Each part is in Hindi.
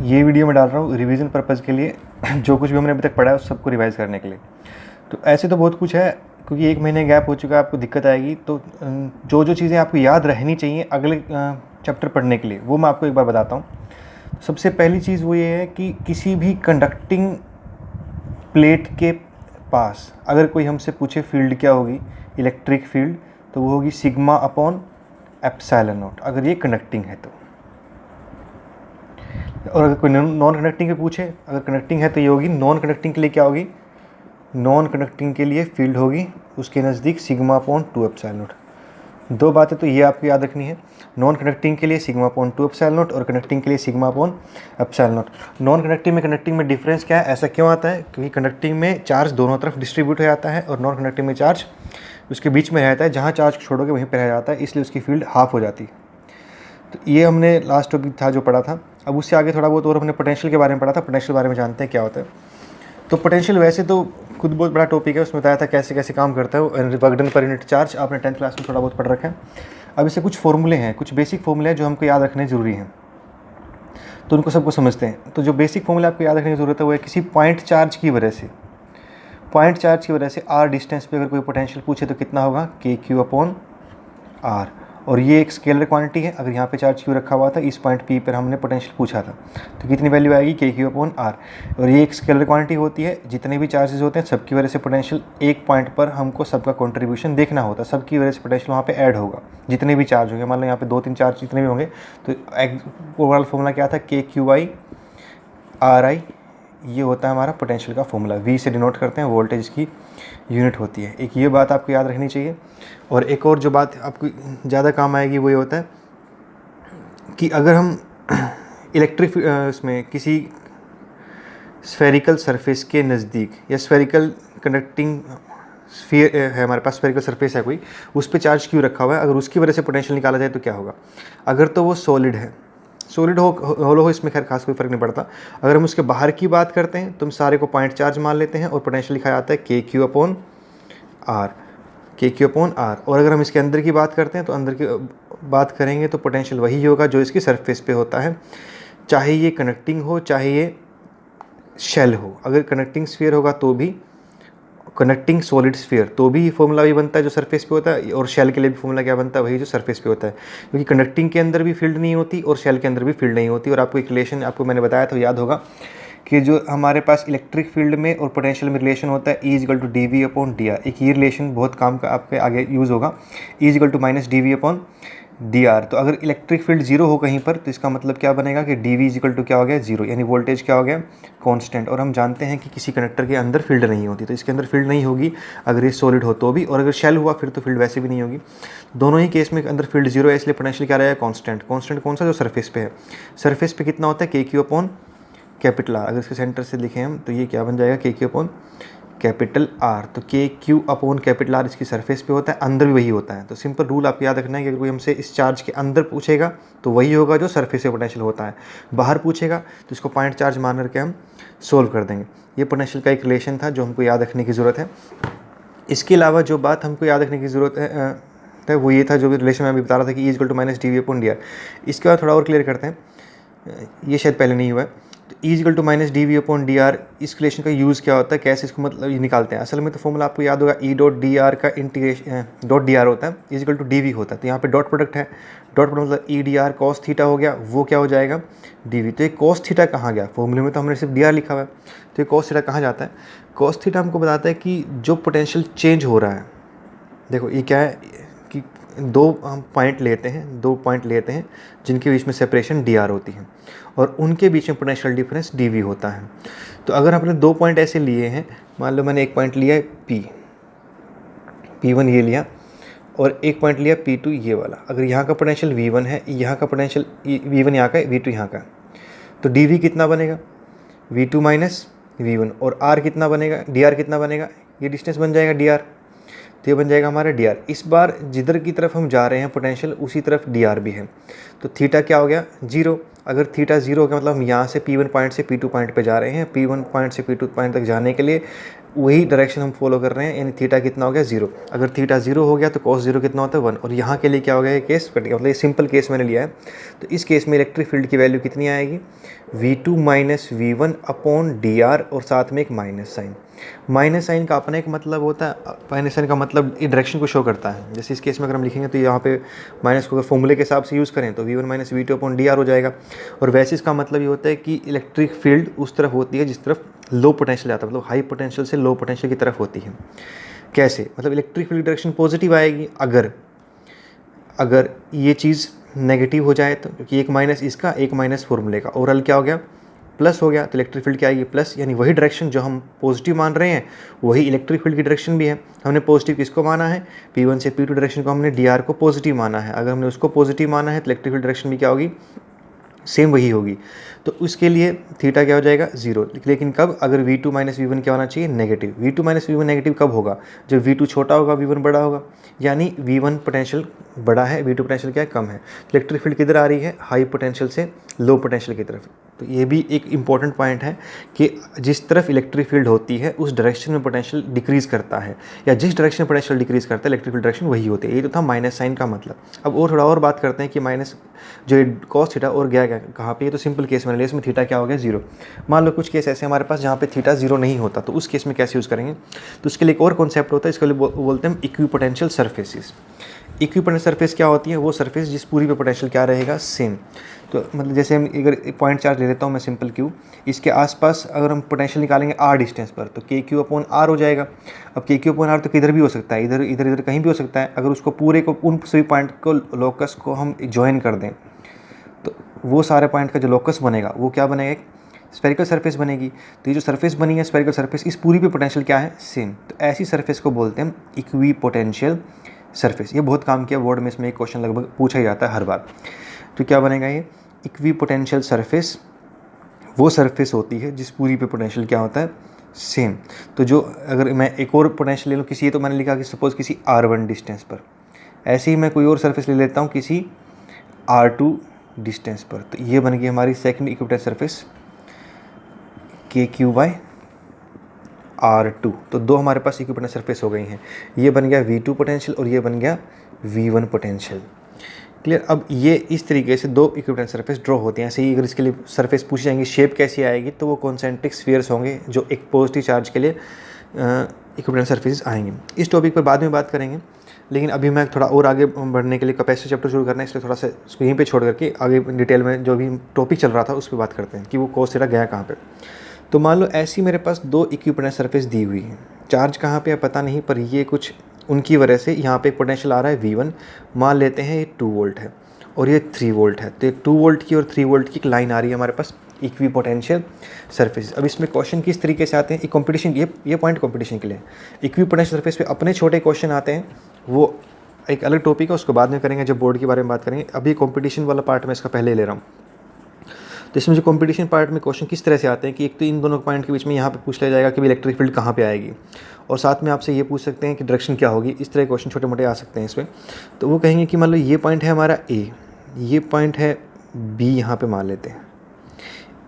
ये वीडियो मैं डाल रहा हूँ रिवीजन पर्पज़ के लिए, जो कुछ भी हमने अभी तक पढ़ा है उस सबको रिवाइज़ करने के लिए। तो ऐसे तो बहुत कुछ है, क्योंकि 1 महीने गैप हो चुका है, आपको दिक्कत आएगी। तो जो जो चीज़ें आपको याद रहनी चाहिए अगले चैप्टर पढ़ने के लिए, वो मैं आपको एक बार बताता हूँ। सबसे पहली चीज़ वो ये है कि किसी भी कंडक्टिंग प्लेट के पास अगर कोई हमसे पूछे फील्ड क्या होगी, इलेक्ट्रिक फील्ड, तो वो होगी सिग्मा अपॉन एप्सिलॉन नॉट, अगर ये कंडक्टिंग है तो। और अगर कोई नॉन कंडक्टिंग के पूछे, अगर कंडक्टिंग है तो ये होगी। नॉन कंडक्टिंग के लिए क्या होगी? नॉन कंडक्टिंग के लिए फील्ड होगी उसके नज़दीक सिग्मा अपॉन 2 एप्सिलॉन नॉट। दो बातें तो ये आपको याद रखनी है, नॉन कंडक्टिंग के लिए सिग्मा अपॉन 2 एप्सिलॉन नॉट और कंडक्टिंग के लिए sigma upon epsilon not. Non conducting में डिफरेंस क्या है, ऐसा क्यों आता है? क्योंकि कंडक्टिंग में चार्ज दोनों तरफ डिस्ट्रीब्यूट हो जाता है और नॉन कंडक्टिंग में चार्ज उसके बीच में रहता है, जहाँ चार्ज छोड़ोगे वहीं पर रह जाता है, इसलिए उसकी फील्ड हाफ हो जाती है। तो ये हमने लास्ट टॉपिक था जो पढ़ा था। अब उससे आगे थोड़ा बहुत और हमने पोटेंशियल के बारे में पढ़ा था। पोटेंशियल के बारे में जानते हैं क्या होता है। तो पोटेंशियल वैसे तो खुद बहुत बड़ा टॉपिक है, उसमें बताया था कैसे कैसे काम करता है वो। Work done per unit charge आपने 10th क्लास में थोड़ा बहुत पढ़ रखा है। अब इससे कुछ फॉर्मूले हैं, कुछ बेसिक फॉर्मूले हैं जो हमको याद रखने ज़रूरी हैं, तो उनको सबको समझते हैं। तो जो बेसिक फॉर्मूला आपको याद रखने की ज़रूरत है वो है किसी पॉइंट चार्ज की वजह से आर डिस्टेंस पे अगर कोई पोटेंशियल पूछे तो कितना होगा, के क्यू अपॉन आर। और ये एक स्केलर क्वांटिटी है। अगर यहाँ पे चार्ज क्यू रखा हुआ था, इस पॉइंट पी पर हमने पोटेंशियल पूछा था, तो कितनी वैल्यू आएगी, के क्यू अपॉन आर। और ये एक स्केलर क्वांटिटी होती है, जितने भी चार्जेस होते हैं सबकी वजह से पोटेंशियल एक पॉइंट पर हमको सबका कंट्रीब्यूशन देखना होता है, सबकी वजह से पोटेंशियल वहाँ पे ऐड होगा, जितने भी चार्ज होंगे। मान लो यहाँ पे 2-3 चार्ज जितने भी होंगे, तो ओवरऑल फॉर्मूला क्या था, के क्यू आई आर आई, ये होता है हमारा पोटेंशियल का फॉर्मूला। वी से डिनोट करते हैं, वोल्टेज की यूनिट होती है। एक ये बात आपको याद रखनी चाहिए। और एक और जो बात आपको ज़्यादा काम आएगी वो ये होता है कि अगर हम इलेक्ट्रिक इसमें किसी स्फेरिकल सरफेस के नज़दीक, या स्फेरिकल कंडक्टिंग स्फीयर है हमारे पास, स्फेरिकल सरफेस है कोई, उस पर चार्ज क्यों रखा हुआ है, अगर उसकी वजह से पोटेंशियल निकाला जाए तो क्या होगा। अगर तो वो सॉलिड है, सॉलिड हो होलो हो, इसमें खैर खास कोई फ़र्क नहीं पड़ता। अगर हम उसके बाहर की बात करते हैं तो हम सारे को पॉइंट चार्ज मान लेते हैं और पोटेंशियल लिखा जाता है के क्यू अपॉन आर, के क्यू अपॉन आर। और अगर हम इसके अंदर की बात करते हैं तो अंदर की बात करेंगे तो पोटेंशियल वही होगा जो इसकी सरफेस पे होता है, चाहे ये कनेक्टिंग हो चाहे ये शेल हो। अगर कनेक्टिंग स्फीयर होगा तो भी, कनेक्टिंग सॉलिड स्फीयर, तो भी फॉर्मूला वही बनता है जो सरफेस पे होता है, और शेल के लिए भी फॉर्मूला क्या बनता है, वही जो सरफेस पे होता है। क्योंकि कनेक्टिंग के अंदर भी फील्ड नहीं होती और शेल के अंदर भी फील्ड नहीं होती। और आपको एक रिलेशन आपको मैंने बताया था, याद होगा, कि जो हमारे पास इलेक्ट्रिक फील्ड में और पोटेंशियल में रिलेशन होता है, E = dV upon D are. एक ये रिलेशन बहुत काम का आपके आगे यूज़ होगा, E = -dV upon D are. तो अगर इलेक्ट्रिक फील्ड जीरो हो कहीं पर तो इसका मतलब क्या बनेगा कि dV = क्या हो गया, जीरो, यानी वोल्टेज क्या हो गया, कांस्टेंट। और हम जानते हैं कि किसी कंडक्टर के अंदर फील्ड नहीं होती, तो इसके अंदर फील्ड नहीं होगी अगर ये सॉलिड हो तो भी, और अगर शेल हुआ फिर तो फील्ड वैसे भी नहीं होगी। दोनों ही केस में अंदर फील्ड जीरो है, इसलिए पोटेंशियल क्या रहेगा, कांस्टेंट। कांस्टेंट कौन सा, जो सरफेस पे है। सरफेस पे कितना होता है, के क्यू अपॉन कैपिटल आर। अगर इसके सेंटर से लिखें हम तो ये क्या बन जाएगा, के क्यू अपॉन कैपिटल आर। तो के क्यू अपॉन कैपिटल आर इसकी सरफेस पे होता है, अंदर भी वही होता है। तो सिंपल रूल आपको याद रखना है कि अगर कोई हमसे इस चार्ज के अंदर पूछेगा तो वही होगा जो सरफेस पे पोटेंशियल होता है। बाहर पूछेगा तो इसको पॉइंट चार्ज मान करके हम सोल्व कर देंगे। ये पोटेंशियल का एक रिलेशन था जो हमको याद रखने की ज़रूरत है। इसके अलावा जो बात हमको याद रखने की ज़रूरत है वो ये था, जो भी रिलेशन मैं अभी बता रहा था कि E = -dV upon D are. इसके बाद थोड़ा और क्लियर करते हैं, ये शायद पहले नहीं हुआ है। तो E = -dV upon D are, इस रिलेशन का यूज़ क्या होता है, कैसे इसको मतलब ये निकालते हैं। असल में तो फॉर्मूला आपको याद होगा, E.dr का इंटीग्रेशन डॉट डी आर होता है, E = dV होता है। तो यहाँ पे डॉट प्रोडक्ट है, डॉट प्रोडक्ट मतलब E.dr cos थीटा हो गया, वो क्या हो जाएगा, dV। तो ये cos थीटा कहाँ गया, फॉर्मूले में तो हमने सिर्फ dr लिखा हुआ है, तो ये cos थीटा कहाँ जाता है। cos थीटा हमको बताता है कि जो पोटेंशियल चेंज हो रहा है, देखो ये क्या है कि दो पॉइंट लेते हैं जिनके बीच में सेपरेशन dr होती है, और उनके बीच में पोटेंशियल डिफरेंस dV होता है। तो अगर आपने 2 पॉइंट ऐसे लिए हैं, मान लो मैंने एक पॉइंट लिया है P1 ये लिया, और एक पॉइंट लिया P2 ये वाला। अगर यहाँ का पोटेंशियल V1 है, यहाँ का पोटेंशियल V1 यहाँ का है, V2 यहाँ का है, तो dV कितना बनेगा, V2 माइनस V1। और R कितना बनेगा, dr कितना बनेगा, ये डिस्टेंस बन जाएगा dr, तो ये बन जाएगा हमारा dr। इस बार जिधर की तरफ हम जा रहे हैं पोटेंशियल उसी तरफ dr भी है, तो थीटा क्या हो गया, जीरो। अगर थीटा जीरो हो गया मतलब हम यहाँ से P1 पॉइंट से P2 पॉइंट पे जा रहे हैं। P1 पॉइंट से P2 पॉइंट तक जाने के लिए वही डायरेक्शन हम फॉलो कर रहे हैं, यानी थीटा कितना हो गया 0। अगर थीटा 0 हो गया तो cos 0 कितना होता है 1। और यहाँ के लिए क्या हो गया ये केस, मतलब ये सिंपल केस मैंने लिया है। तो इस केस में इलेक्ट्रिक फील्ड की वैल्यू कितनी आएगी, v2 minus V upon D R, और साथ में एक माइनस साइन। माइनस साइन का अपना एक मतलब होता है, माइनस साइन का मतलब ये डायरेक्शन को शो करता है। जैसे इस केस में अगर हम लिखेंगे तो यहाँ पे माइनस को अगर फॉर्मूले के हिसाब से यूज़ करें तो v1 minus V upon D R हो जाएगा। और वैसे इसका मतलब ये होता है कि इलेक्ट्रिक फील्ड उस तरफ होती है जिस तरफ लो पोटेंशियल आता है, मतलब हाई पोटेंशियल से लो पोटेंशियल की तरफ होती है। कैसे, मतलब इलेक्ट्रिक फील्ड डायरेक्शन पॉजिटिव आएगी अगर ये चीज़ नेगेटिव हो जाए तो, क्योंकि एक माइनस इसका एक माइनस फॉर्मूले का, ओवरऑल क्या हो गया प्लस हो गया, तो इलेक्ट्रिक फील्ड क्या आएगी प्लस। यानी वही डायरेक्शन जो हम पॉजिटिव मान रहे हैं वही इलेक्ट्रिक फील्ड की डायरेक्शन भी है। हमने पॉजिटिव किसको माना है, P1 से P2 डायरेक्शन को हमने dr को पॉजिटिव माना है। अगर हमने उसको पॉजिटिव माना है तो इलेक्ट्रिक फील्ड डायरेक्शन भी क्या होगी, सेम वही होगी। तो उसके लिए थीटा क्या हो जाएगा 0। लेकिन कब, अगर v2 माइनस वी क्या होना चाहिए negative. v2 minus we negative कब होगा, जब v2 छोटा होगा v1 बड़ा होगा, यानी v1 पोटेंशियल बड़ा है, v2 पोटेंशियल क्या है कम है। इलेक्ट्रिक फील्ड किधर आ रही है, हाई पोटेंशियल से लो पोटेंशियल की तरफ। तो ये भी एक इंपॉर्टेंट पॉइंट है कि जिस तरफ इलेक्ट्रिक फील्ड होती है उस डायरेक्शन में पोटेंशियल डिक्रीज़ करता है, या जिस डायरेक्शन में पोटेंशियल डिक्रीज़ करता है इलेक्ट्रिक फील्ड डायरेक्शन वही होती है। ये तो था माइनस साइन का मतलब। अब और थोड़ा और बात करते हैं कि माइनस जो कॉस थीटा और गया कहाँ पे, ये तो सिंपल केस में लिया, इसमें थीटा क्या हो गया 0। मान लो कुछ केस ऐसे हमारे पास जहाँ पे थीटा 0 नहीं होता, तो उस केस में कैसे यूज़ करेंगे, तो उसके लिए एक और कॉन्सेप्ट होता है, इसके लिए बोलते हैं इक्विपोटेंशियल सर्फेसिस। इक्विपोटेंशियल सरफेस क्या होती है, वो सरफेस जिस पूरी पे पोटेंशियल क्या रहेगा सेम। तो मतलब जैसे हम अगर पॉइंट चार्ज ले लेता हूँ मैं सिंपल क्यू, इसके आसपास अगर हम पोटेंशियल निकालेंगे r डिस्टेंस पर तो के क्यू अपॉन आर हो जाएगा। अब के क्यू अपॉन आर तो किधर भी हो सकता है, इधर इधर इधर कहीं भी हो सकता है। अगर उसको पूरे को उन सभी पॉइंट को लोकस को हम ज्वाइन कर दें तो वो सारे पॉइंट का जो लोकस बनेगा वो क्या बनेगा, एक स्फेरिकल सरफेस बनेगी। तो ये जो सरफेस बनी है स्फेरिकल सरफेस, इस पूरी पे पोटेंशियल क्या है सेम। तो ऐसी सरफेस को बोलते हैं इक्वी पोटेंशियल सरफेस। ये बहुत काम किया बोर्ड में, इसमें एक क्वेश्चन लगभग पूछा ही जाता है हर बार। तो क्या बनेगा ये इक्वी पोटेंशियल सरफेस, वो सरफेस होती है जिस पूरी पे पोटेंशियल क्या होता है सेम। तो जो अगर मैं एक और पोटेंशियल ले लूँ किसी, ये तो मैंने लिखा कि सपोज़ किसी r1 डिस्टेंस पर, ऐसे ही मैं कोई और सरफेस ले लेता हूँ किसी r2 डिस्टेंस पर, तो ये बन गई हमारी सेकंड इक्विपोटेंशियल सरफेस के क्यू बाय R2। तो दो हमारे पास इक्विपोटेंशियल सरफेस हो गई हैं। ये बन गया V2 पोटेंशियल और ये बन गया V1 पोटेंशियल। क्लियर। अब ये इस तरीके से दो इक्विपोटेंशियल सरफेस ड्रॉ होते हैं। ऐसे ही अगर इसके लिए सरफेस पूछी जाएंगी शेप कैसी आएगी, तो वो कॉन्सेंट्रिक स्फीयर्स होंगे जो एक पॉजिटिव चार्ज के लिए इक्विपोटेंशियल सरफेस आएंगे। इस टॉपिक पर बाद में बात करेंगे, लेकिन अभी मैं थोड़ा और आगे बढ़ने के लिए कैपेसिटी चैप्टर शुरू करना है, इसलिए थोड़ा सा इसको यहीं पे छोड़ करके आगे डिटेल में जो भी टॉपिक चल रहा था उस पर बात करते हैं कि वो कॉस थीटा गया कहाँ पे। तो मान लो ऐसी मेरे पास दो इक्विपोटेंशियल सरफेस दी हुई है, चार्ज कहाँ पे है पता नहीं, पर ये कुछ उनकी वजह से यहाँ पे पोटेंशियल आ रहा है V1। मान लेते हैं ये 2 वोल्ट है और ये 3 वोल्ट है, तो ये 2 वोल्ट की और 3 वोल्ट की एक लाइन आ रही है हमारे पास इक्विपोटेंशियल सरफेस। अब इसमें क्वेश्चन किस तरीके से आते हैं, एक कॉम्पिटिशन, ये पॉइंट कॉम्पिटिशन के लिए। इक्विपोटेंशियल सरफेस पे अपने छोटे क्वेश्चन आते हैं, वो एक अलग टॉपिक है, उसको बाद में करेंगे जब बोर्ड के बारे में बात करेंगे। अभी कॉम्पिटिशन वाला पार्ट में इसका पहले ले रहा हूँ। तो इसमें जो कंपटीशन पार्ट में क्वेश्चन किस तरह से आते हैं कि एक तो इन दोनों पॉइंट के बीच में यहाँ पे पूछ लिया जाएगा कि इलेक्ट्रिक फील्ड कहाँ पे आएगी, और साथ में आपसे ये पूछ सकते हैं कि डायरेक्शन क्या होगी। इस तरह के क्वेश्चन छोटे मोटे आ सकते हैं इसमें। तो वो कहेंगे कि मान लो ये पॉइंट है हमारा A, ये पॉइंट है B, यहाँ पे मान लेते हैं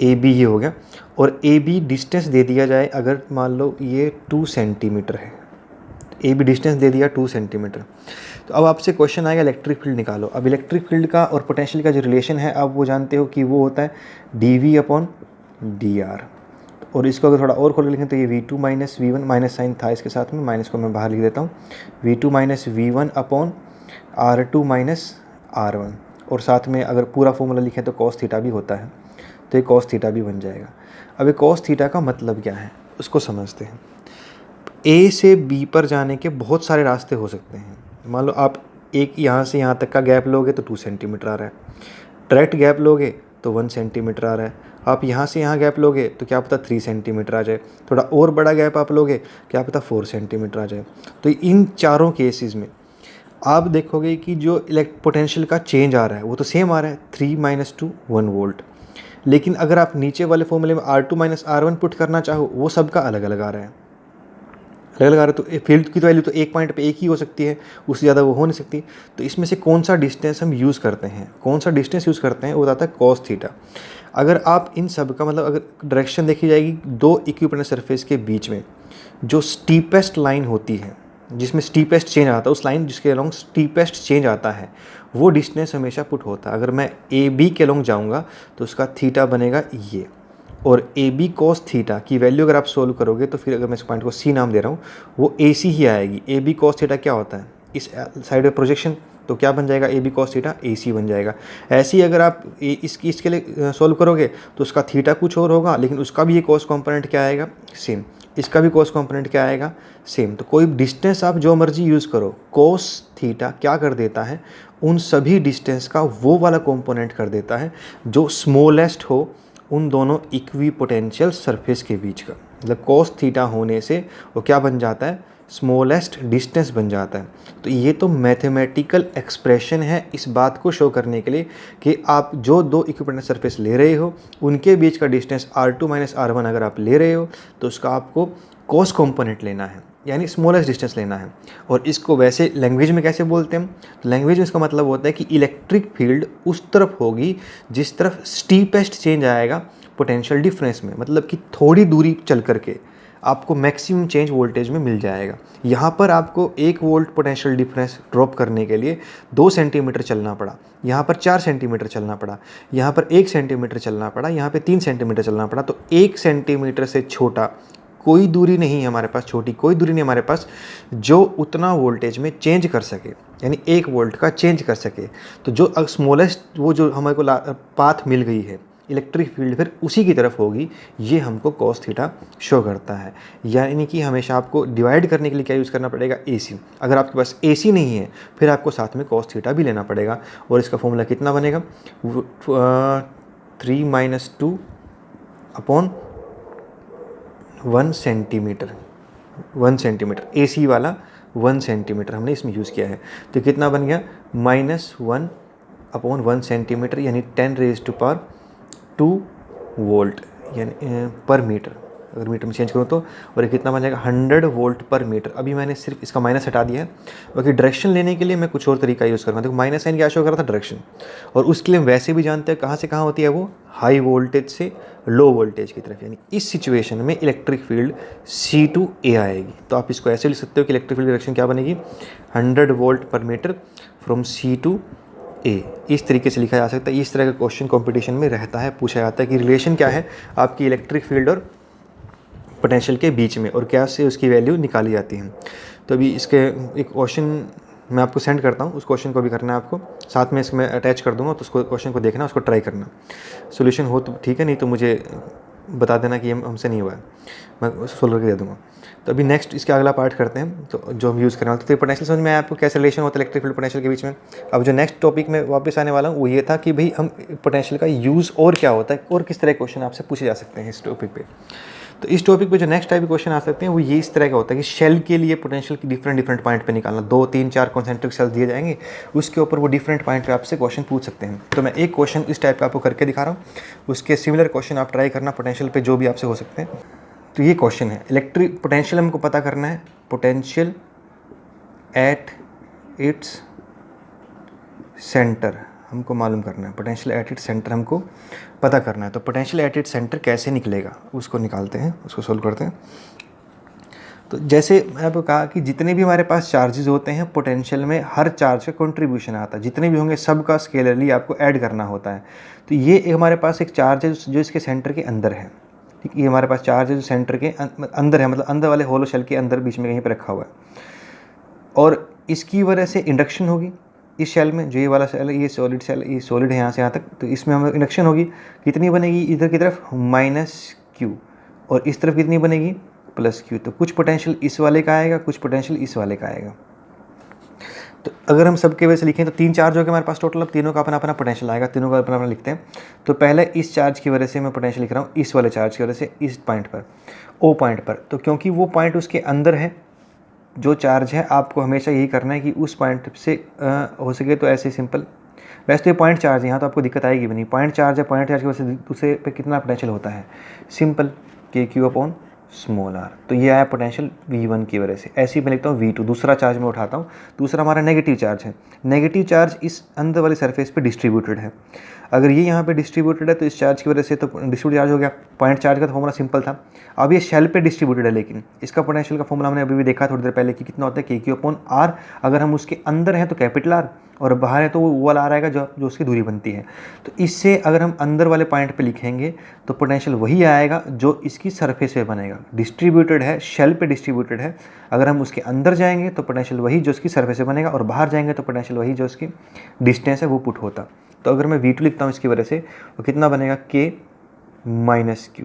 AB ये हो गया, और AB डिस्टेंस दे दिया जाए, अगर मान लो ये 2 सेंटीमीटर है, AB डिस्टेंस दे दिया 2 सेंटीमीटर। तो अब आपसे क्वेश्चन आएगा इलेक्ट्रिक फील्ड निकालो। अब इलेक्ट्रिक फील्ड का और पोटेंशियल का जो रिलेशन है आप वो जानते हो कि वो होता है dV अपॉन dr। और इसको अगर थोड़ा और खोल के लिखें तो ये V2 minus V1, minus sign था इसके साथ में, माइनस को मैं बाहर लिख देता हूँ, V2 minus V1 upon R2 minus R1। और साथ में अगर पूरा फॉर्मूला लिखें तो cos थीटा भी होता है, तो ये cos थीटा भी बन जाएगा। अब ये cos थीटा का मतलब क्या है उसको समझते हैं। A से B पर जाने के बहुत सारे रास्ते हो सकते हैं। मान लो आप एक यहाँ से यहाँ तक का गैप लोगे तो 2 सेंटीमीटर आ रहा है, डायरेक्ट गैप लोगे तो 1 सेंटीमीटर आ रहा है, आप यहाँ से यहाँ गैप लोगे तो क्या पता 3 सेंटीमीटर आ जाए, थोड़ा और बड़ा गैप आप लोगे क्या पता 4 सेंटीमीटर आ जाए। तो इन चारों केसेस में आप देखोगे कि जो पोटेंशियल का चेंज आ रहा है वो तो सेम आ रहा है, 3 माइनस 2 1 वोल्ट। लेकिन अगर आप नीचे वाले फॉर्मूले में R2 माइनस R1 पुट करना चाहो, वो सबका अलग अलग आ रहा है, अलग लगा रहे। तो फील्ड की तो वैल्यू तो एक पॉइंट पे एक ही हो सकती है, उससे ज़्यादा वो हो नहीं सकती। तो इसमें से कौन सा डिस्टेंस हम यूज़ करते हैं, कौन सा डिस्टेंस यूज़ करते हैं, वो बताता है cos थीटा। अगर आप इन सब का मतलब अगर डायरेक्शन देखी जाएगी दो इक्विपोटेंशियल सरफेस के बीच में, जो स्टीपेस्ट लाइन होती है, जिसमें स्टीपेस्ट चेंज आता है, उस लाइन जिसके अलॉन्ग स्टीपेस्ट चेंज आता है, वो डिस्टेंस हमेशा पुट होता है। अगर मैं ए बी के अलॉन्ग जाऊँगा तो उसका थीटा बनेगा ये, और ए बी कॉस थीटा की वैल्यू अगर आप सोल्व करोगे तो फिर अगर मैं इस पॉइंट को सी नाम दे रहा हूँ, वो ए सी ही आएगी। ए बी कॉस थीटा क्या होता है, इस साइड में प्रोजेक्शन, तो क्या बन जाएगा, ए बी कॉस थीटा ए सी बन जाएगा। ऐसे ही अगर आप इसके लिए सॉल्व करोगे तो उसका थीटा कुछ और होगा, लेकिन उसका भी ये कॉस कॉम्पोनेंट क्या आएगा, सेम। इसका भी कॉस कॉम्पोनेंट क्या आएगा, सेम। तो कोई डिस्टेंस आप जो मर्जी यूज़ करो, कॉस थीटा क्या कर देता है, उन सभी डिस्टेंस का वो वाला कॉम्पोनेंट कर देता है जो स्मॉलेस्ट हो उन दोनों इक्वी पोटेंशियल सरफेस के बीच का। मतलब कॉस थीटा होने से वो क्या बन जाता है, स्मॉलेस्ट डिस्टेंस बन जाता है। तो ये तो मैथमेटिकल एक्सप्रेशन है इस बात को शो करने के लिए कि आप जो दो इक्विपोटेंशियल सरफेस ले रहे हो उनके बीच का डिस्टेंस R2 - R1 अगर आप ले रहे हो तो उसका आपको कॉस कंपोनेंट लेना है, यानी स्मॉलेस्ट डिस्टेंस लेना है। और इसको वैसे लैंग्वेज में कैसे बोलते हैं, तो लैंग्वेज में इसका मतलब होता है कि इलेक्ट्रिक फील्ड उस तरफ होगी जिस तरफ स्टीपेस्ट चेंज आएगा पोटेंशियल डिफरेंस में, मतलब कि थोड़ी दूरी चल करके आपको मैक्सिमम चेंज वोल्टेज में मिल जाएगा। यहाँ पर आपको 1 वोल्ट पोटेंशियल डिफरेंस ड्रॉप करने के लिए 2 सेंटीमीटर चलना पड़ा, यहाँ पर 4 सेंटीमीटर चलना पड़ा, यहाँ पर 1 सेंटीमीटर चलना पड़ा, यहाँ पे 3 सेंटीमीटर चलना पड़ा। तो 1 सेंटीमीटर से छोटा कोई दूरी नहीं है हमारे पास, छोटी कोई दूरी नहीं हमारे पास जो उतना वोल्टेज में चेंज कर सके, यानी 1 वोल्ट का चेंज कर सके। तो जो स्मॉलेस्ट वो जो हमारे को पाथ मिल गई है इलेक्ट्रिक फील्ड, फिर उसी की तरफ होगी। ये हमको कॉस थीटा शो करता है। यानी कि हमेशा आपको डिवाइड करने के लिए क्या यूज़ करना पड़ेगा, AC। अगर आपके पास AC नहीं है फिर आपको साथ में कॉस थीटा भी लेना पड़ेगा। और इसका फॉर्मूला कितना बनेगा, 3 - 2 अपॉन 1 सेंटीमीटर। 1 सेंटीमीटर AC वाला 1 सेंटीमीटर हमने इसमें यूज़ किया है। तो कितना बन गया, -1 अपॉन 1 सेंटीमीटर, यानी 10⁻² वोल्ट, यानी पर मीटर। अगर मीटर में चेंज करूँ तो, और ये कितना बन जाएगा, 100 वोल्ट पर मीटर। अभी मैंने सिर्फ इसका माइनस हटा दिया है, बाकी डायरेक्शन लेने के लिए मैं कुछ और तरीका यूज़ करूँगा। देखो माइनस साइन क्या शो कर रहा था, डायरेक्शन। और उसके लिए हम वैसे भी जानते हैं कहाँ से कहाँ होती है वो, हाई वोल्टेज से लो वोल्टेज की तरफ। यानी इस सिचुएशन में इलेक्ट्रिक फील्ड C/A आएगी। तो आप इसको ऐसे लिख सकते हो कि इलेक्ट्रिक फील्ड डायरेक्शन क्या बनेगी, 100 वोल्ट पर मीटर फ्रॉम C/A। इस तरीके से लिखा जा सकता है। इस तरह का क्वेश्चन कंपटीशन में रहता है, पूछा जाता है कि रिलेशन क्या है आपकी इलेक्ट्रिक फील्ड और पोटेंशियल के बीच में, और क्या से उसकी वैल्यू निकाली जाती है। तो अभी इसके एक क्वेश्चन मैं आपको सेंड करता हूँ, उस क्वेश्चन को भी करना है आपको, साथ में इसमें अटैच कर दूँगा, तो उसको क्वेश्चन को देखना, उसको ट्राई करना। सोल्यूशन हो तो ठीक है, नहीं तो मुझे बता देना कि हमसे नहीं हुआ है, मैं सोल्व करके दे दूँगा। तो अभी नेक्स्ट इसका अगला पार्ट करते हैं, तो जो हम यूज़ करने वाले। तो पोटेंशियल समझ में आया आपको, कैसे रिलेशन होता है इलेक्ट्रिक फील्ड पोटेंशियल के बीच में। अब जो नेक्स्ट टॉपिक में वापस आने वाला हूँ वो ये था कि भाई हम पोटेंशियल का यूज़ और क्या होता है और किस तरह के क्वेश्चन आपसे पूछे जा सकते हैं इस टॉपिक पे। तो इस टॉपिक पे जो नेक्स्ट टाइप के क्वेश्चन आ सकते हैं वो ये इस तरह का होता है कि शेल के लिए पोटेंशियल की डिफरेंट पॉइंट पे निकालना। 2, 3, 4 कॉन्सेंट्रिक सेल्स दिए जाएंगे, उसके ऊपर वो डिफरेंट पॉइंट पे आपसे क्वेश्चन पूछ सकते हैं। तो मैं एक क्वेश्चन इस टाइप का आपको करके दिखा रहा हूँ, उसके सिमिलर क्वेश्चन आप ट्राई करना पोटेंशियल पे जो भी आपसे हो सकते हैं। तो ये क्वेश्चन है, इलेक्ट्रिक पोटेंशियल हमको पता करना है, पोटेंशियल एट इट्स सेंटर हमको मालूम करना है, पोटेंशियल एट इट्स सेंटर हमको पता करना है। तो पोटेंशियल एट इट्स सेंटर कैसे निकलेगा उसको निकालते हैं, उसको सोल्व करते हैं। तो जैसे मैं आपको कहा कि जितने भी हमारे पास चार्जेस होते हैं पोटेंशियल में, हर चार्ज का कंट्रीब्यूशन आता है, जितने भी होंगे सब का स्केलरली आपको ऐड करना होता है। तो ये हमारे पास एक चार्ज है जो इसके सेंटर के अंदर है, ठीक। ये हमारे पास चार्ज है जो सेंटर के अंदर है, मतलब अंदर वाले होलो शेल के अंदर बीच में कहीं पर रखा हुआ है, और इसकी वजह से इंडक्शन होगी इस शेल में। जो ये वाला शेल है, ये सॉलिड शेल, ये सॉलिड है यहाँ से यहाँ तक, तो इसमें हमें इंडक्शन होगी। कितनी बनेगी, इधर की तरफ -Q, और इस तरफ कितनी बनेगी, +Q। तो कुछ पोटेंशियल इस वाले का आएगा, कुछ पोटेंशियल इस वाले का आएगा। तो अगर हम सबके वजह से लिखें तो 3 चार्ज हो गए हमारे पास टोटल, अब तीनों का अपना अपना पोटेंशियल आएगा, तीनों का अपना अपना लिखते हैं। तो पहले इस चार्ज की वजह से मैं पोटेंशियल लिख रहा हूँ, इस वाले चार्ज की वजह से इस पॉइंट पर, O पॉइंट पर। तो क्योंकि वो पॉइंट उसके अंदर है जो चार्ज है, आपको हमेशा यही करना है कि उस पॉइंट से हो सके तो ऐसे सिंपल। वैसे तो ये पॉइंट चार्ज है, यहाँ तो आपको दिक्कत आएगी भी नहीं, पॉइंट चार्ज है, पॉइंट चार्ज की वजह से दूसरे पे कितना पोटेंशियल होता है, सिंपल KQ/r। तो ये आया पोटेंशियल V1 की वजह से। ऐसे ही मैं लिखता हूँ V2, दूसरा चार्ज मैं उठाता हूँ, दूसरा हमारा नेगेटिव चार्ज है। नेगेटिव चार्ज इस अंदर वाली सरफेस पे डिस्ट्रीब्यूटेड है। अगर ये यहाँ पे डिस्ट्रीब्यूटेड है तो इस चार्ज की वजह से तो डिस्ट्रीब्यूटेड चार्ज हो गया। पॉइंट चार्ज का तो फॉर्मूला सिंपल था। अब ये शेल पे डिस्ट्रीब्यूटेड है, लेकिन इसका पोटेंशियल का फॉर्मूला हमने अभी भी देखा थोड़ी देर पहले कि कितना होता है KQ/R। अगर हम उसके अंदर हैं तो कैपिटल R, और बाहर है तो वो वाला R आएगा जो उसकी दूरी बनती है। तो इससे अगर हम अंदर वाले पॉइंट पे लिखेंगे तो पोटेंशियल वही आएगा जो इसकी सरफेस पे बनेगा। डिस्ट्रीब्यूटेड है, शेल पे डिस्ट्रीब्यूटेड है, अगर हम उसके अंदर जाएंगे तो पोटेंशियल वही जो उसकी सरफेस पे बनेगा, और बाहर जाएंगे तो पोटेंशियल वही जो उसकी डिस्टेंस है वो पुट होता। तो अगर मैं V2 लिखता हूँ इसकी वजह से, तो कितना बनेगा K-Q,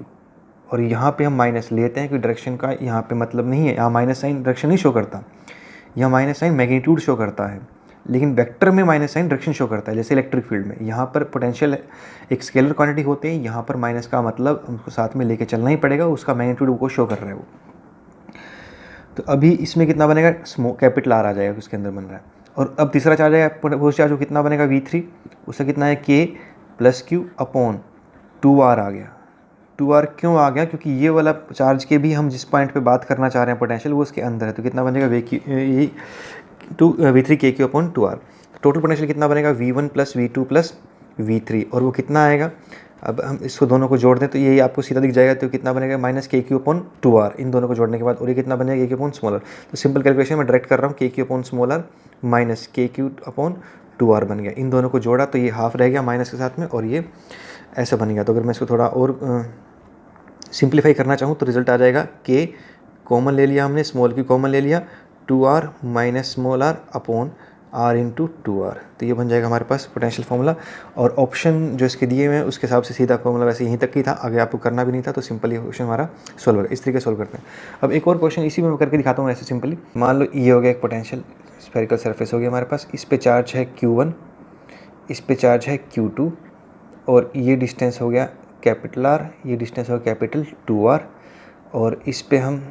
और यहाँ पे हम माइनस लेते हैं कि डायरेक्शन का यहाँ पे मतलब नहीं है, यहाँ माइनस साइन डायरेक्शन नहीं शो करता, यहाँ माइनस साइन मैग्नीट्यूड शो करता है, लेकिन वेक्टर में माइनस साइन डायरेक्शन शो करता है। जैसे इलेक्ट्रिक फील्ड में यहाँ पर पोटेंशियल एक स्केलर क्वांटिटी होते हैं, यहाँ पर माइनस का मतलब हमको साथ में लेके चलना ही पड़ेगा, उसका मैग्नीट्यूड को शो कर रहा है वो। तो अभी इसमें कितना बनेगा, कैपिटल R आ जाएगा उसके अंदर बन रहा है। और अब तीसरा चार्ज है फोर्स चार्ज, वो कितना बनेगा V3, उससे कितना है K+Q/2R आ गया। 2R क्यों आ गया, क्योंकि ये वाला चार्ज के भी हम जिस पॉइंट पे बात करना चाह रहे हैं पोटेंशियल वो उसके अंदर है। तो कितना बनेगा V3 KQ/2R। टोटल पोटेंशियल कितना बनेगा V1 + V2 + V3, और वो कितना आएगा, अब हम इसको दोनों को जोड़ दें तो ये आपको सीधा दिख जाएगा। तो कितना बनेगा -KQ/2R, इन दोनों को जोड़ने के बाद, और ये कितना बनेगा KQ/स्मॉलर। तो सिंपल कैलकुलेशन में डायरेक्ट कर रहा हूँ, KQ/स्मॉलर -KQ/2R बन गया। इन दोनों को जोड़ा तो ये हाफ रह गया माइनस के साथ में, और ये ऐसा बन गया। तो अगर मैं इसको थोड़ा और सिंप्लीफाई करना चाहूँ तो रिजल्ट आ जाएगा, K कॉमन ले लिया हमने, स्मॉल की कॉमन ले लिया, 2R - small r upon R × 2R। तो ये बन जाएगा हमारे पास पोटेंशियल फार्मूला। और ऑप्शन जो इसके दिए हुए हैं उसके हिसाब से सीधा फार्मूला वैसे यहीं तक ही था, आगे आपको करना भी नहीं था। तो सिंपल ये क्वेश्चन हमारा सॉल्व होगा। इस तरीके से सॉल्व करते हैं। अब एक और क्वेश्चन इसी में मैं करके दिखाता हूँ ऐसे सिंपली। मान लो ये हो गया एक पोटेंशियल स्फेरिकल सरफेस हो गया हमारे पास, इस पे चार्ज है Q1, इस पे चार्ज है Q2, और ये डिस्टेंस हो गया कैपिटल R, ये डिस्टेंस हो गया कैपिटल 2R, और इस पे हम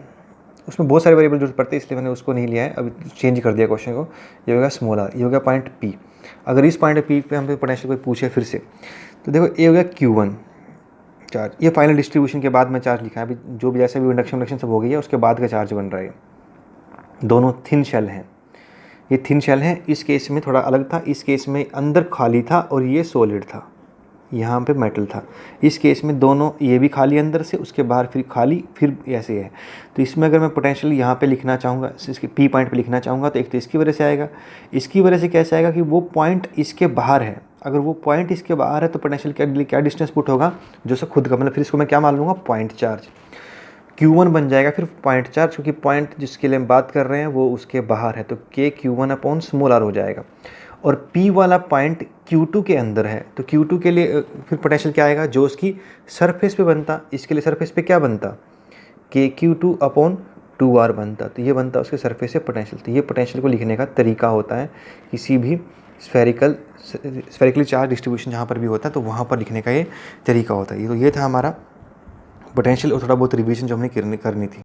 उसमें बहुत सारे वेरिएबल जरूरत पड़ते हैं इसलिए मैंने उसको नहीं लिया है, अभी चेंज कर दिया क्वेश्चन को। ये होगा स्मॉल r, ये होगा पॉइंट P। अगर इस पॉइंट P पे हम पोटेंशियल कोई पूछे फिर से, तो देखो ये होगा Q1 चार्ज, ये फाइनल डिस्ट्रीब्यूशन के बाद में चार्ज लिखा है। अभी जो भी जैसे भी इंडक्शन सब हो गई है उसके बाद का चार्ज बन रहा है। दोनों थिन शेल हैं, ये थिन शेल है। इस केस में थोड़ा अलग था, इस केस में अंदर खाली था और ये सॉलिड था, यहाँ पे मेटल था। इस केस में दोनों, ये भी खाली अंदर से, उसके बाहर फिर खाली, फिर ऐसे है। तो इसमें अगर मैं पोटेंशियल यहाँ पे लिखना चाहूँगा, इसके P पॉइंट पे लिखना चाहूँगा, तो एक तो इसकी वजह से आएगा, इसकी वजह से कैसे आएगा कि वो पॉइंट इसके बाहर है। अगर वो पॉइंट इसके बाहर है तो पोटेंशियल क्या डिस्टेंस पुट होगा, जो सब खुद का, मतलब फिर इसको मैं क्या मान लूँगा, पॉइंट चार्ज। Q1 बन जाएगा फिर पॉइंट चार्ज, क्योंकि पॉइंट जिसके लिए हम बात कर रहे हैं वो उसके बाहर है, तो KQ1/स्मॉल r हो जाएगा। और P वाला पॉइंट Q2 के अंदर है, तो Q2 के लिए फिर पोटेंशियल क्या आएगा, जो उसकी सरफेस पे बनता, इसके लिए सरफेस पे क्या बनता, KQ2/2R बनता। तो ये बनता उसके सरफेस से पोटेंशियल। तो ये पोटेंशियल को लिखने का तरीका होता है किसी भी स्फेरिकली चार्ज डिस्ट्रीब्यूशन जहाँ पर भी होता है, तो वहाँ पर लिखने का ये तरीका होता है। तो ये था हमारा पोटेंशियल, और थोड़ा बहुत रिवीजन जो हमने करनी थी।